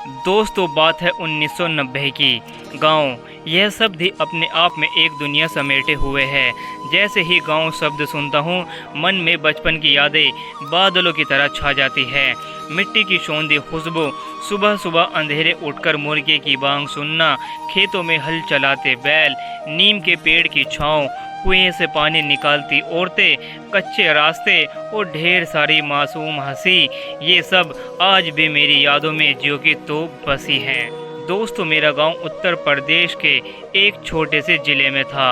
दोस्तों बात है 1990 की। गांव यह शब्द ही अपने आप में एक दुनिया समेटे हुए है। जैसे ही गांव शब्द सुनता हूँ मन में बचपन की यादें बादलों की तरह छा जाती है। मिट्टी की सौंधी खुशबू, सुबह सुबह अंधेरे उठकर मुर्गे की बांग सुनना, खेतों में हल चलाते बैल, नीम के पेड़ की छाँव, कुएं से पानी निकालती औरतें, कच्चे रास्ते और ढेर सारी मासूम हंसी, ये सब आज भी मेरी यादों में ज्यों की त्यों बसी हैं। दोस्तों मेरा गांव उत्तर प्रदेश के एक छोटे से ज़िले में था।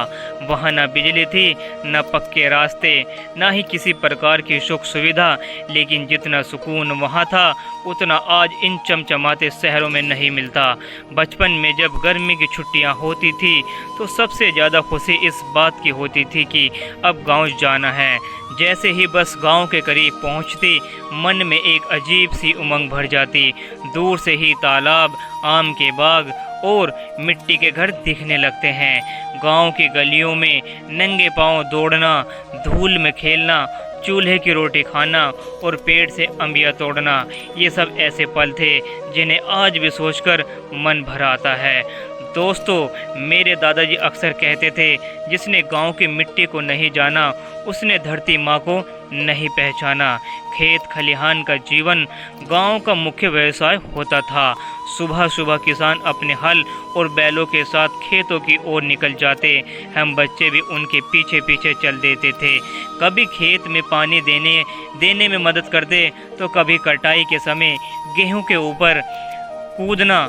वहाँ न बिजली थी, न पक्के रास्ते, न ही किसी प्रकार की सुख सुविधा, लेकिन जितना सुकून वहाँ था उतना आज इन चमचमाते शहरों में नहीं मिलता। बचपन में जब गर्मी की छुट्टियाँ होती थी तो सबसे ज़्यादा खुशी इस बात की होती थी कि अब गांव जाना है। जैसे ही बस गांव के करीब पहुंचती मन में एक अजीब सी उमंग भर जाती। दूर से ही तालाब, आम के बाग और मिट्टी के घर दिखने लगते हैं। गांव की गलियों में नंगे पांव दौड़ना, धूल में खेलना, चूल्हे की रोटी खाना और पेड़ से अंबिया तोड़ना, ये सब ऐसे पल थे जिन्हें आज भी सोचकर मन भर आता है। दोस्तों मेरे दादाजी अक्सर कहते थे, जिसने गांव की मिट्टी को नहीं जाना उसने धरती माँ को नहीं पहचाना। खेत खलिहान का जीवन गांव का मुख्य व्यवसाय होता था। सुबह सुबह किसान अपने हल और बैलों के साथ खेतों की ओर निकल जाते। हम बच्चे भी उनके पीछे पीछे चल देते थे। कभी खेत में पानी देने में मदद करते तो कभी कटाई के समय गेहूं के ऊपर कूदना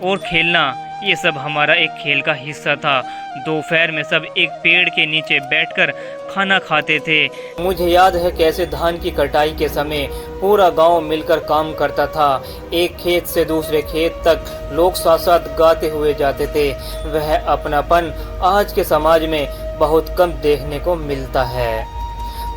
और खेलना, ये सब हमारा एक खेल का हिस्सा था। दोपहर में सब एक पेड़ के नीचे बैठकर खाना खाते थे। मुझे याद है कैसे धान की कटाई के समय पूरा गांव मिलकर काम करता था। एक खेत से दूसरे खेत तक लोग साथ साथ गाते हुए जाते थे। वह अपनापन आज के समाज में बहुत कम देखने को मिलता है।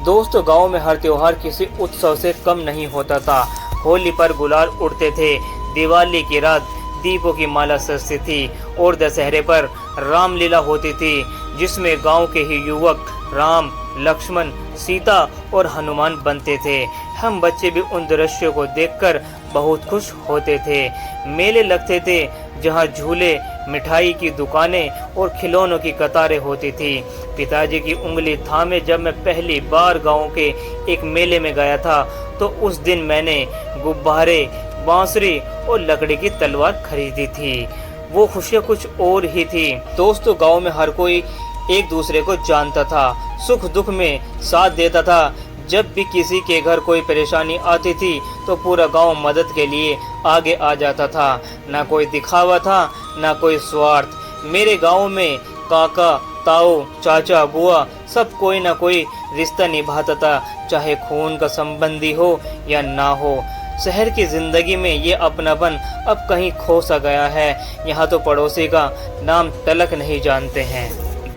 दोस्तों गांव में हर त्योहार किसी उत्सव से कम नहीं होता था। होली पर गुलाल उड़ते थे, दिवाली की रात दीपों की माला सजती थी और दशहरे पर रामलीला होती थी, जिसमें गांव के ही युवक राम, लक्ष्मण, सीता और हनुमान बनते थे। हम बच्चे भी उन दृश्यों को देखकर बहुत खुश होते थे। मेले लगते थे जहां झूले, मिठाई की दुकानें और खिलौनों की कतारें होती थी। पिताजी की उंगली थामे जब मैं पहली बार गांव के एक मेले में गया था तो उस दिन मैंने गुब्बारे, बांसुरी और लकड़ी की तलवार खरीदी थी। वो खुशियाँ कुछ और ही थी। दोस्तों गांव में हर कोई एक दूसरे को जानता था, सुख दुख में साथ देता था। जब भी किसी के घर कोई परेशानी आती थी तो पूरा गांव मदद के लिए आगे आ जाता था। ना कोई दिखावा था, ना कोई स्वार्थ। मेरे गांव में काका, ताऊ, चाचा, बुआ सब कोई ना कोई रिश्ता निभाता था, चाहे खून का संबंधी हो या ना हो। शहर की जिंदगी में ये अपनापन अब कहीं खो सा गया है। यहाँ तो पड़ोसी का नाम तलक नहीं जानते हैं।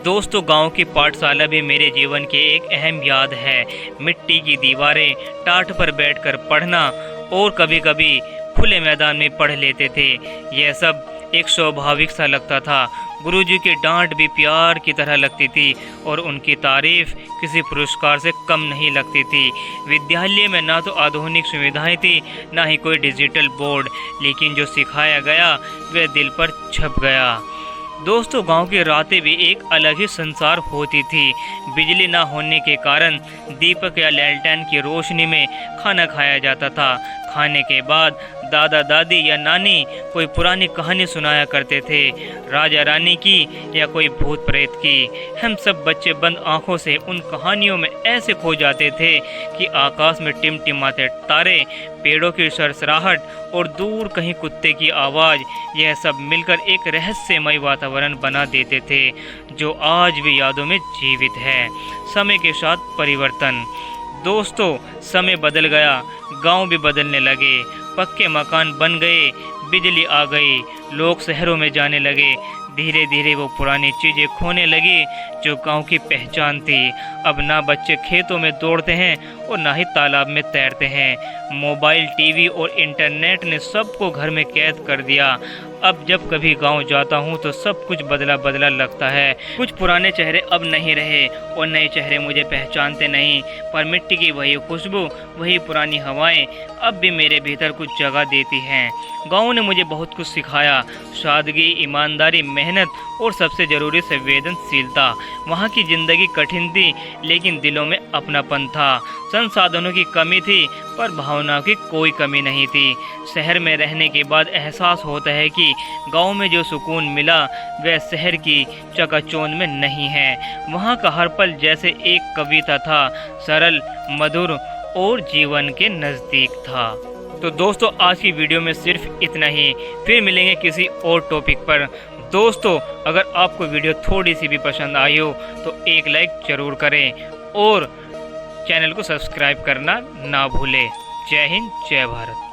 दोस्तों गांव की पाठशाला भी मेरे जीवन की एक अहम याद है। मिट्टी की दीवारें, टाट पर बैठकर पढ़ना और कभी कभी खुले मैदान में पढ़ लेते थे। यह सब एक स्वाभाविक सा लगता था। गुरुजी की डांट भी प्यार की तरह लगती थी और उनकी तारीफ किसी पुरस्कार से कम नहीं लगती थी। विद्यालय में ना तो आधुनिक सुविधाएं थी, ना ही कोई डिजिटल बोर्ड, लेकिन जो सिखाया गया वह दिल पर छप गया। दोस्तों गांव की रातें भी एक अलग ही संसार होती थी। बिजली ना होने के कारण दीपक या लैलटेन की रोशनी में खाना खाया जाता था। खाने के बाद दादा दादी या नानी कोई पुरानी कहानी सुनाया करते थे, राजा रानी की या कोई भूत प्रेत की। हम सब बच्चे बंद आंखों से उन कहानियों में ऐसे खो जाते थे कि आकाश में टिमटिमाते तारे, पेड़ों की सरसराहट और दूर कहीं कुत्ते की आवाज़, यह सब मिलकर एक रहस्यमय वातावरण बना देते थे जो आज भी यादों में जीवित है। समय के साथ परिवर्तन। दोस्तों समय बदल गया, गांव भी बदलने लगे। पक्के मकान बन गए, बिजली आ गई, लोग शहरों में जाने लगे। धीरे धीरे वो पुरानी चीज़ें खोने लगी जो गांव की पहचान थी। अब ना बच्चे खेतों में दौड़ते हैं और ना ही तालाब में तैरते हैं। मोबाइल, टीवी और इंटरनेट ने सबको घर में कैद कर दिया। अब जब कभी गांव जाता हूं तो सब कुछ बदला बदला लगता है। कुछ पुराने चेहरे अब नहीं रहे और नए चेहरे मुझे पहचानते नहीं, पर मिट्टी की वही खुशबू, वही पुरानी हवाएं अब भी मेरे भीतर कुछ जगह देती हैं। गांव ने मुझे बहुत कुछ सिखाया, सादगी, ईमानदारी, मेहनत और सबसे ज़रूरी संवेदनशीलता। वहाँ की ज़िंदगी कठिन थी लेकिन दिलों में अपनापन था। संसाधनों की कमी थी पर भावनाओं की कोई कमी नहीं थी। शहर में रहने के बाद एहसास होता है कि गांव में जो सुकून मिला वह शहर की चकाचौंध में नहीं है। वहाँ का हर पल जैसे एक कविता था, सरल, मधुर और जीवन के नज़दीक था। तो दोस्तों आज की वीडियो में सिर्फ इतना ही, फिर मिलेंगे किसी और टॉपिक पर। दोस्तों अगर आपको वीडियो थोड़ी सी भी पसंद आई हो तो एक लाइक ज़रूर करें और चैनल को सब्सक्राइब करना ना भूलें। जय हिंद, जय भारत।